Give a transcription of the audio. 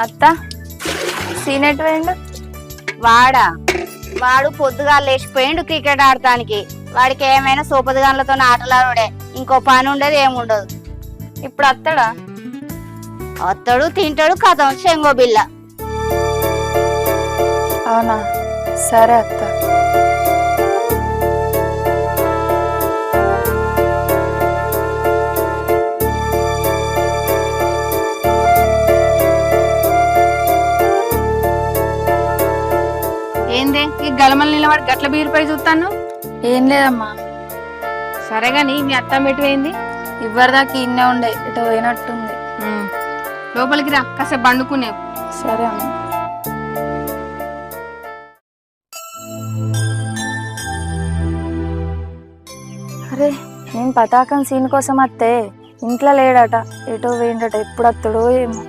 అత్త సీనెట్ వేయండు. వాడు పొద్దుగా లేచిపోయిండు క్రికెట్ ఆడటానికి. వాడికి ఏమైనా సోపదిగాన్లతో ఆటలాడే, ఇంకో పని ఉండదు ఏముండదు. ఇప్పుడు అత్తడా? వస్తాడు, తింటాడు, కథం శంగో బిల్ల. అవునా, సరే అత్త. ఏందే ఈ గలమల నిలబడి గట్ల బీరుపై చూస్తాను? ఏం లేదమ్మా. సరే గాని మీ అత్త పెట్టిపోయింది. ఇవ్వరిదాకా ఇన్నే ఉండే, ఇటు పోయినట్టుంది. లోపలికి రా, కాసేపు బండుకునే. సరే అమ్మ. అరే, నేను పతాకం సీన్ కోసం అత్తే ఇంట్లో లేడట, ఎటో పోయిండట. ఎప్పుడు అత్తడో ఏమో.